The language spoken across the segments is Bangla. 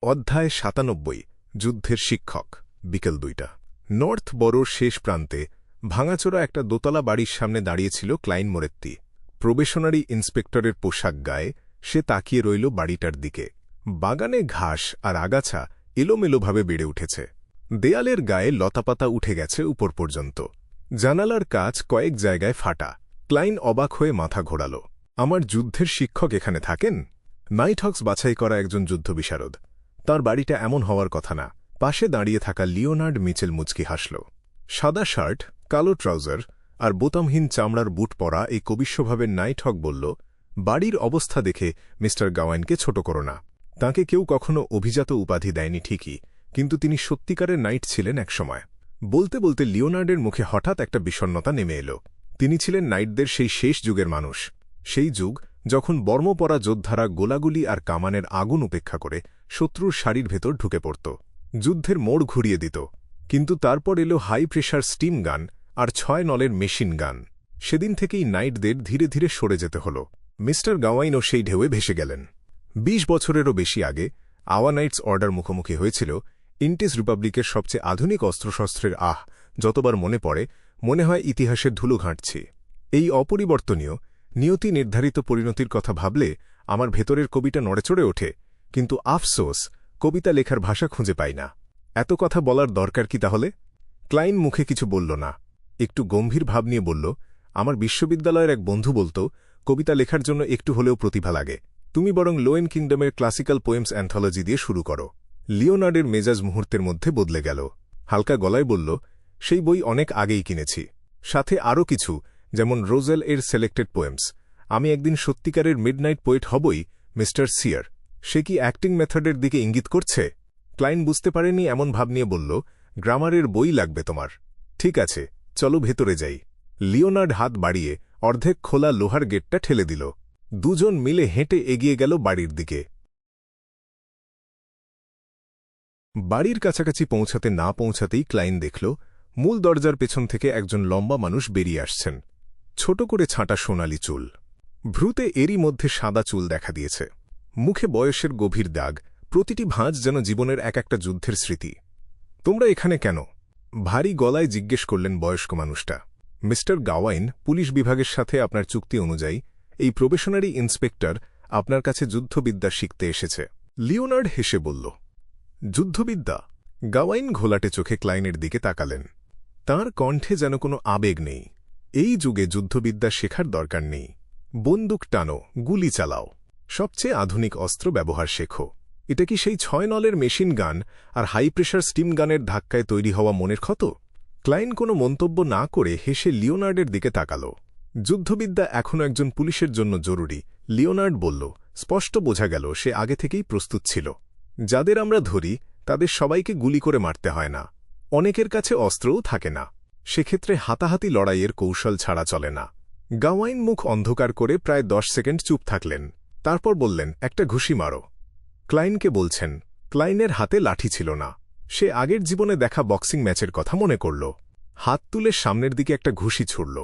অধ্যায় ৯৭ যুদ্ধের শিক্ষক বিকেল ২টা নর্থ বরোর শেষ প্রান্তে ভাঙাচোরা একটা দোতলা বাড়ির সামনে দাঁড়িয়েছিল ক্লাইন মোরেত্তি। প্রবেশনারি ইন্সপেক্টরের পোশাক গায়ে সে তাকিয়ে রইল বাড়িটার দিকে। বাগানে ঘাস আর আগাছা এলোমেলোভাবে বেড়ে উঠেছে। দেয়ালের গায়ে লতাপাতা উঠে গেছে উপর পর্যন্ত। জানালার কাচ কয়েক জায়গায় ফাটা। ক্লাইন অবাক হয়ে মাথা ঘোরাল। আমার যুদ্ধের শিক্ষক এখানে থাকেন? নাইটহক্স বাছাই করা একজন যুদ্ধবিশারদ। তার বাড়িটা এমন হওয়ার কথা না। পাশে দাঁড়িয়ে থাকা লিওনার্ড মিচেল মুচকি হাসল। সাদা শার্ট, কালো ট্রাউজার আর বোতামহীন চামড়ার বুট পরা এই কবিশ্বভাবের নাইটহক বলল, বাড়ির অবস্থা দেখে মিস্টার গাওয়াইনকে ছোট করো না। তাঁকে কেউ কখনো অভিজাত উপাধি দেয়নি ঠিকই, কিন্তু তিনি সত্যিকারের নাইট ছিলেন একসময়। বলতে বলতে লিওনার্ডের মুখে হঠাৎ একটা বিষণ্ণতা নেমে এল। তিনি ছিলেন নাইটদের সেই শেষ যুগের মানুষ। সেই যুগ যখন বর্মপরা যোদ্ধারা গোলাগুলি আর কামানের আগুন উপেক্ষা করে শত্রুর সারির ভেতর ঢুকে পড়ত, যুদ্ধের মোড় ঘুরিয়ে দিত। কিন্তু তারপর এলো হাই প্রেশার স্টিম গান আর ৬ নলের মেশিন গান। সেদিন থেকেই নাইটদের ধীরে ধীরে সরে যেতে হল। মিস্টার গাওয়াইনও সেই ঢেউয়ে ভেসে গেলেন। ২০ বছরেরও বেশি আগে আওয়া নাইটস অর্ডার মুখোমুখি হয়েছিল ইন্টিস রিপাবলিকের সবচেয়ে আধুনিক অস্ত্রশস্ত্রের। যতবার মনে পড়ে মনে হয় ইতিহাসের ধুলো ঘাঁটছি। এই অপরিবর্তনীয় নিয়তি নির্ধারিত পরিণতির কথা ভাবলে আমার ভেতরের কবিটা নড়েচড়ে ওঠে। কিন্তু আফসোস, কবিতা লেখার ভাষা খুঁজে পাই না। এত কথা বলার দরকার কি তাহলে? ক্লাইন মুখে কিছু বলল না, একটু গম্ভীর ভাব নিয়ে বলল, আমার বিশ্ববিদ্যালয়ের এক বন্ধু বলতো, কবিতা লেখার জন্য একটু হলেও প্রতিভা লাগে। তুমি বরং লোয়েন কিংডমের ক্লাসিক্যাল পোয়েমস অ্যান্থোলজি দিয়ে শুরু করো। লিওনার্ডের মেজাজ মুহূর্তের মধ্যে বদলে গেল। হালকা গলায় বলল, সেই বই অনেক আগেই কিনেছি, সাথে আরও কিছু, যেমন রোজেল এর সিলেক্টেড পোয়েমস। আমি একদিন সত্যিকারের মিডনাইট পোয়েট হবই, মিস্টার সিয়ার। সে কি অ্যাক্টিং মেথডের দিকে ইঙ্গিত করছে? ক্লাইন বুঝতে পারেনি, এমন ভাব নিয়ে বলল, গ্রামারের বই লাগবে তোমার? ঠিক আছে, চলো ভেতরে যাই। লিওনার্ড হাত বাড়িয়ে অর্ধেক খোলা লোহার গেটটা ঠেলে দিল। দুজন মিলে হেঁটে এগিয়ে গেল বাড়ির দিকে। বাড়ির কাছাকাছি পৌঁছাতে না পৌঁছাতেই ক্লাইন দেখল মূল দরজার পেছন থেকে একজন লম্বা মানুষ বেরিয়ে আসছেন। ছোট করে ছাঁটা সোনালি চুল, ভ্রুতে এরই মধ্যে সাদা চুল দেখা দিয়েছে। মুখে বয়সের গভীর দাগ, প্রতিটি ভাঁজ যেন জীবনের এক একটা যুদ্ধের স্মৃতি। তোমরা এখানে কেন? ভারী গলায় জিজ্ঞেস করলেন বয়স্ক মানুষটা। মিস্টার গাওয়াইন পুলিশ বিভাগের সাথে আপনার চুক্তি অনুযায়ী এই প্রবেশনারি ইন্সপেক্টর আপনার কাছে যুদ্ধবিদ্যা শিখতে এসেছে। লিওনার্ড হেসে বলল, যুদ্ধবিদ্যা? গাওয়াইন ঘোলাটে চোখে ক্লাইনের দিকে তাকালেন। তাঁর কণ্ঠে যেন কোনো আবেগ নেই। এই যুগে যুদ্ধবিদ্যা শেখার দরকার নেই। বন্দুক টানো, গুলি চালাও, সবচেয়ে আধুনিক অস্ত্র ব্যবহার শেখো। এটা কি সেই ৬ নলের মেশিন গান আর হাই প্রেশার স্টিম গানের ধাক্কায় তৈরি হওয়া মনের ক্ষত? ক্লাইন কোনো মন্তব্য না করে হেসে লিওনার্ডের দিকে তাকাল। যুদ্ধবিদ্যা এখনও একজন পুলিশের জন্য জরুরি, লিওনার্ড বলল। স্পষ্ট বোঝা গেল সে আগে থেকেই প্রস্তুত ছিল। যাদের আমরা ধরি তাদের সবাইকে গুলি করে মারতে হয় না। অনেকের কাছে অস্ত্রও থাকে না। সেক্ষেত্রে হাতাহাতি লড়াইয়ের কৌশল ছাড়া চলে না। গাওয়াইন মুখ অন্ধকার করে প্রায় ১০ সেকেন্ড চুপ থাকলেন। তারপর বললেন, একটা ঘুষি মারো। ক্লাইনকে বলছেন? ক্লাইনের হাতে লাঠি ছিল না। সে আগের জীবনে দেখা বক্সিং ম্যাচের কথা মনে করল। হাত তুলে সামনের দিকে একটা ঘুষি ছুড়ল।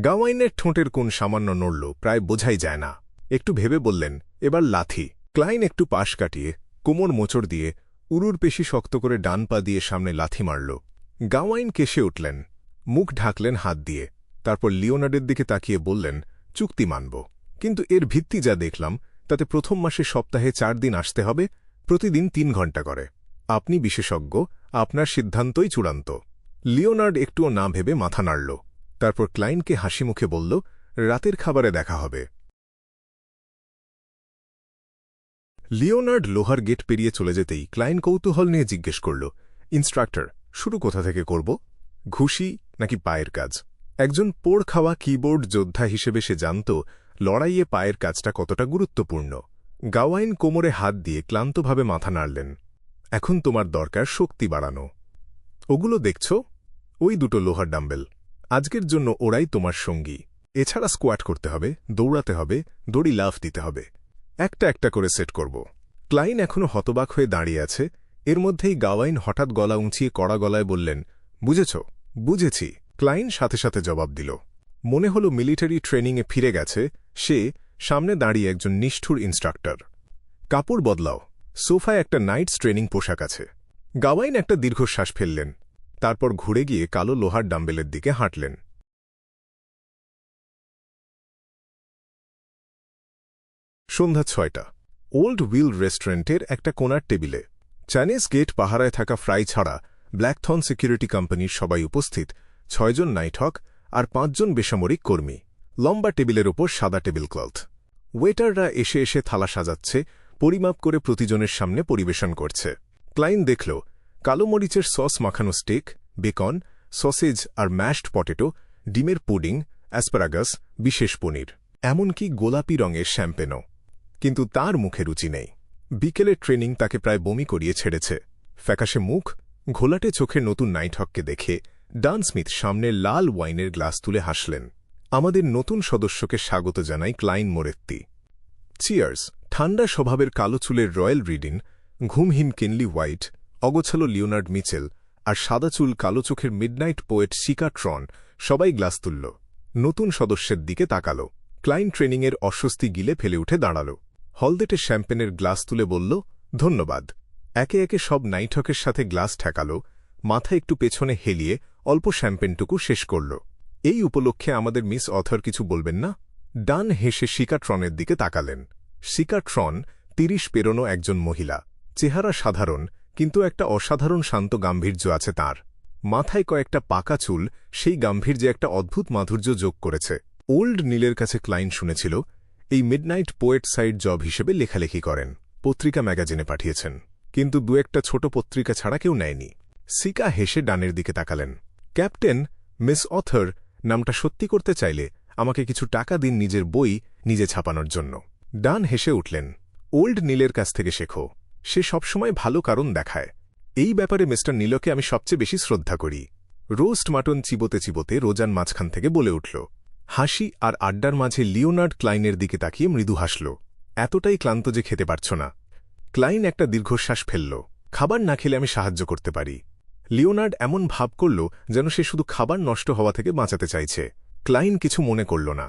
গাওয়াইনের ঠোঁটের কোণ সামান্য নড়ল, প্রায় বোঝাই যায় না। একটু ভেবে বললেন, এবার লাথি। ক্লাইন একটু পাশ কাটিয়ে কোমর মোচড় দিয়ে উরুর পেশি শক্ত করে ডান পা দিয়ে সামনে লাথি মারল। গাওয়াইন কেসে উঠলেন, মুখ ঢাকলেন হাত দিয়ে। তারপর লিওনার্ডের দিকে তাকিয়ে বললেন, চুক্তি মানব, কিন্তু এর ভিত্তি যা দেখলাম তাতে প্রথম মাসে সপ্তাহে ৪ দিন আসতে হবে, প্রতিদিন ৩ ঘণ্টা করে। আপনি বিশেষজ্ঞ, আপনার সিদ্ধান্তই চূড়ান্ত। লিওনার্ড একটুও না ভেবে মাথা নাড়ল। তারপর ক্লাইনকে হাসি মুখে বলল, রাতের খাবারে দেখা হবে। লিওনার্ড লোহার গেট পেরিয়ে চলে যেতেই ক্লাইন কৌতূহল নিয়ে জিজ্ঞেস করল, ইন্সট্রাক্টর, শুরু কোথা থেকে করব? ঘুষি নাকি পায়ের কাজ? একজন পোড় খাওয়া কিবোর্ড যোদ্ধা হিসেবে সে জানত লড়াইয়ে পায়ের কাজটা কতটা গুরুত্বপূর্ণ। গাওয়াইন কোমরে হাত দিয়ে ক্লান্তভাবে মাথা নাড়লেন। এখন তোমার দরকার শক্তি বাড়ানো। ওগুলো দেখছ? ওই দুটো লোহার ডাম্বেল। আজকের জন্য ওরাই তোমার সঙ্গী। এছাড়া স্কোয়াট করতে হবে, দৌড়াতে হবে, দড়ি লাফ দিতে হবে। একটা একটা করে সেট করব। ক্লাইন এখনও হতবাক হয়ে দাঁড়িয়ে আছে। এর মধ্যেই গাওয়াইন হঠাৎ গলা উঁচিয়ে কড়া গলায় বললেন, বুঝেছ? বুঝেছি। ক্লাইন সাথে সাথে জবাব দিল। মনে হল মিলিটারি ট্রেনিংয়ে ফিরে গেছে সে। সামনে দাঁড়িয়ে একজন নিষ্ঠুর ইন্সট্রাক্টর। কাপড় বদলাও, সোফায় একটা নাইটস ট্রেনিং পোশাক আছে। গাওয়াইন একটা দীর্ঘশ্বাস ফেললেন, তারপর ঘুরে গিয়ে কালো লোহার ডাম্বেলের দিকে হাঁটলেন। সন্ধ্যা 6টা। ওল্ড উইল রেস্টুরেন্টের একটা কোণার টেবিলে চাইনিজ গেট পাহারায় থাকা ফ্রাই ছাড়া ব্ল্যাকথর্ন সিকিউরিটি কোম্পানির সবাই উপস্থিত, 6 জন নাইটহক আর 5 জন বেসামরিক কর্মী। লম্বা টেবিলের ওপর সাদা টেবিল ক্লথ। ওয়েটাররা এসে এসে থালা সাজাচ্ছে, পরিমাপ করে প্রতিজনের সামনে পরিবেশন করছে। ক্লাইন দেখল কালো মরিচের সস মাখানো স্টেক, বেকন, সসেজ আর ম্যাশড পটেটো, ডিমের পুডিং, অ্যাসপারাগাস, বিশেষ পনির, এমনকি গোলাপি রঙের শ্যাম্পেনও। কিন্তু তার মুখে রুচি নেই। বিকেলের ট্রেনিং তাকে প্রায় বমি করিয়ে ছেড়েছে। ফ্যাকাশে মুখ, ঘোলাটে চোখের নতুন নাইটহককে দেখে ডান স্মিথ সামনে লাল ওয়াইনের গ্লাস তুলে হাসলেন। আমাদের নতুন সদস্যকে স্বাগত জানাই ক্লাইন মোরেত্তি। চিয়ার্স। ঠান্ডা স্বভাবের কালো চুলের রয়্যাল রিডিন, ঘুমহীন কেনলি হোয়াইট, অগোছালো লিওনার্ড মিচেল আর সাদা চুল কালো চোখের মিডনাইট পোয়েট শিকা ট্রন সবাই গ্লাস তুলল। নতুন সদস্যের দিকে তাকাল। ক্লাইন ট্রেনিংয়ের অস্বস্তি গিলে ফেলে উঠে দাঁড়াল। হলদেটে শ্যাম্পেনের গ্লাস তুলে বলল, ধন্যবাদ। একে একে সব নাইটহকের সাথে গ্লাস ঠেকাল, মাথা একটু পেছনে হেলিয়ে অল্প শ্যাম্পেনটুকু শেষ করল। এই উপলক্ষে আমাদের মিস অথর কিছু বলবেন না? ডান হেসে শিকা ট্রনের দিকে তাকালেন। শিকা ট্রন 30 পেরোনো একজন মহিলা। চেহারা সাধারণ, কিন্তু একটা অসাধারণ শান্ত গাম্ভীর্য আছে তাঁর। মাথায় কয়েকটা পাকা চুল সেই গাম্ভীর্যে একটা অদ্ভুত মাধুর্য যোগ করেছে। ওল্ড নীলের কাছে ক্লাইন শুনেছিল এই মিডনাইট পোয়েট সাইড জব হিসেবে লেখালেখি করেন, পত্রিকা ম্যাগাজিনে পাঠিয়েছেন, কিন্তু দু একটা ছোট পত্রিকা ছাড়া কেউ নেয়নি। শিকা হেসে ডানের দিকে তাকালেন। ক্যাপ্টেন, মিস অথর নামটা সত্যি করতে চাইলে আমাকে কিছু টাকা দিন নিজের বই নিজে ছাপানোর জন্য। ডান হেসে উঠলেন। ওল্ড নীলের কাছ থেকে শেখো, সে সবসময় ভালো কারণ দেখায়। এই ব্যাপারে মিস্টার নীলকে আমি সবচেয়ে বেশি শ্রদ্ধা করি। রোস্ট মাটন চিবোতে চিবোতে রোজান মাঝখান থেকে বলে উঠল। হাসি আর আড্ডার মাঝে লিওনার্ড ক্লাইনের দিকে তাকিয়ে মৃদু হাসল। এতটাই ক্লান্ত যে খেতে পারছ না। ক্লাইন একটা দীর্ঘশ্বাস ফেলল। খাবার না খেলে আমি সাহায্য করতে পারি। লিওনার্ড এমন ভাব করল যেন সে শুধু খাবার নষ্ট হওয়া থেকে বাঁচাতে চাইছে। ক্লাইন কিছু মনে করল না,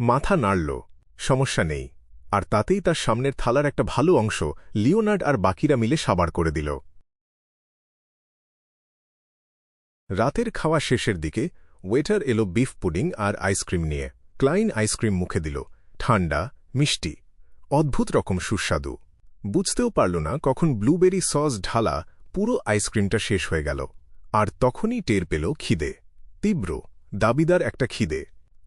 মাথা নাড়ল। সমস্যা নেই। আর তাতেই তার সামনের থালার একটা ভালো অংশ লিওনার্ড আর বাকিরা মিলে সাবার করে দিল। রাতের খাওয়া শেষের দিকে ওয়েটার এলো বিফ পুডিং আর আইসক্রিম নিয়ে। ক্লাইন আইসক্রিম মুখে দিল। ঠান্ডা, মিষ্টি, অদ্ভুত রকম সুস্বাদু। বুঝতেও পারল না কখন ব্লুবেরি সস ঢালা পুরো আইসক্রিমটা শেষ হয়ে গেল। আর তখনই টের পেল খিদে। তীব্র, দাবিদার একটা খিদে।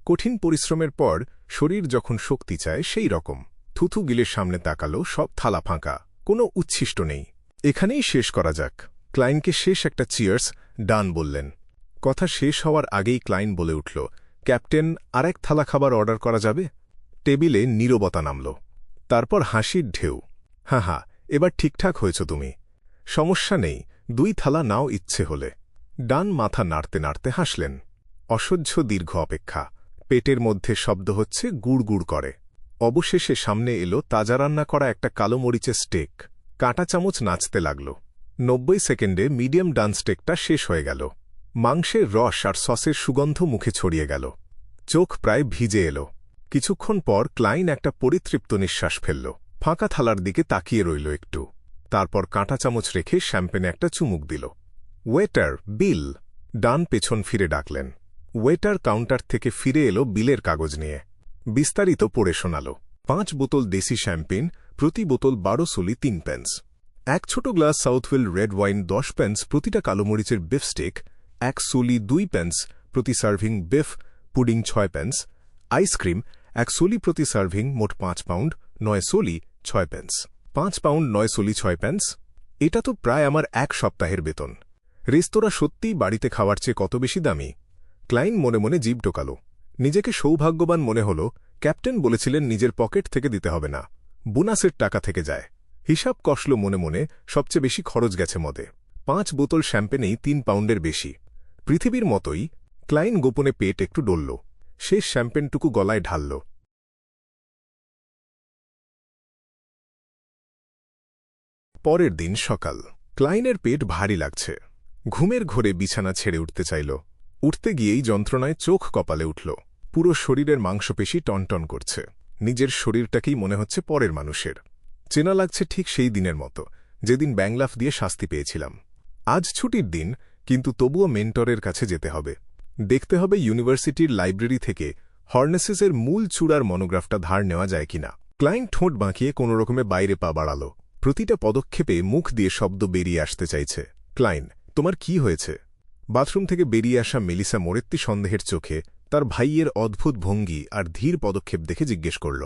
কঠিন পরিশ্রমের পর শরীর যখন শক্তি চায় সেই রকম। থুথু গিলের সামনে তাকাল, সব থালা ফাঁকা, কোনো উচ্ছিষ্ট নেই। এখানেই শেষ করা যাক। ক্লাইনকে শেষ একটা চিয়ার্স ডান বললেন। কথা শেষ হওয়ার আগেই ক্লাইন বলে উঠল, ক্যাপ্টেন, আরেক থালা খাবার অর্ডার করা যাবে? টেবিলে নীরবতা নামল। তারপর হাসির ঢেউ। হ্যাঁ, এবার ঠিকঠাক হয়েছ তুমি। সমস্যা নেই, 2 থালা নাও ইচ্ছে হলে। ডান মাথা নাড়তে নাড়তে হাসলেন। অসহ্য দীর্ঘ অপেক্ষা। পেটের মধ্যে শব্দ হচ্ছে, গুড় গুড় করে। অবশেষে সামনে এলো তাজা রান্না করা একটা কালো মরিচের স্টেক। কাঁটা চামচ নাচতে লাগল। 90 সেকেন্ডে মিডিয়াম ডান স্টেকটা শেষ হয়ে গেল। মাংসের রস আর সসের সুগন্ধ মুখে ছড়িয়ে গেল। চোখ প্রায় ভিজে এলো। কিছুক্ষণ পর ক্লাইন একটা পরিতৃপ্ত নিঃশ্বাস ফেলল। ফাঁকা থালার দিকে তাকিয়ে রইল একটু। তারপর কাঁটা চামচ রেখে শ্যাম্পেনে একটা চুমুক দিল। ওয়েটার, বিল। ডান পেছন ফিরে ডাকলেন। ওয়েটার কাউন্টার থেকে ফিরে এলো বিলের কাগজ নিয়ে। বিস্তারিত পড়ে শোনাল। 5 বোতল দেশি শ্যাম্পেন, প্রতি বোতল 12 সলি 3 পেন্স। 1 ছোট glass Southwell red wine 10 pence প্রতিটা কালোমরিচের বিফ স্টেক, 1 সলি 2 পেন্স প্রতি serving beef pudding 6 pence, ice cream 1 সলি প্রতি সার্ভিং, মোট 5 পাউন্ড 9 সলি 6 পেন্স। 5 পাউন্ড 9 সলি 6 পেন্স, এটা তো প্রায় আমার 1 সপ্তাহের বেতন। রেস্তোরাঁ সত্যিই বাড়িতে খাওয়ার চেয়ে কত বেশি দামি। ক্লাইন মনে মনে জিভ টোকাল। নিজেকে সৌভাগ্যবান মনে হল। ক্যাপ্টেন বলেছিলেন নিজের পকেট থেকে দিতে হবে না, বোনাসের টাকা থেকে যায়। হিসাব কষল মনে মনে, সবচেয়ে বেশি খরচ গেছে মদে। 5 বোতল শ্যাম্পেনেই 3 পাউন্ডের বেশি। পৃথিবীর মতোই ক্লাইন গোপনে পেট একটু ডলল। শেষ শ্যাম্পেনটুকু গলায় ঢালল। পরের দিন সকাল। ক্লাইনের পেট ভারী লাগছে। ঘুমের ঘোরে বিছানা ছেড়ে উঠতে চাইল। উঠতে গিয়েই যন্ত্রণায় চোখ কপালে উঠল। পুরো শরীরের মাংসপেশি টনটন করছে। নিজের শরীরটাকেই মনে হচ্ছে পরের মানুষের। চেনা লাগছে ঠিক সেই দিনের মতো যেদিন ব্যাংলাফ দিয়ে শাস্তি পেয়েছিলাম। আজ ছুটির দিন, কিন্তু তবুও মেন্টরের কাছে যেতে হবে। দেখতে হবে ইউনিভার্সিটির লাইব্রেরি থেকে হর্নেসেসের মূল চূড়ার মনোগ্রাফটা ধার নেওয়া যায় কিনা। ক্লায়েন্ট ঠোঁট বাঁকিয়ে কোনোরকমে বাইরে পা বাড়াল। প্রতিটা পদক্ষেপে মুখ দিয়ে শব্দ বেরিয়ে আসতে চাইছে। ক্লায়েন্ট, তোমার কি হয়েছে? বাথরুম থেকে বেরিয়ে আসা মেলিসা মোরেত্তি সন্দেহের চোখে তার ভাইয়ের অদ্ভুত ভঙ্গি আর ধীর পদক্ষেপ দেখে জিজ্ঞেস করল।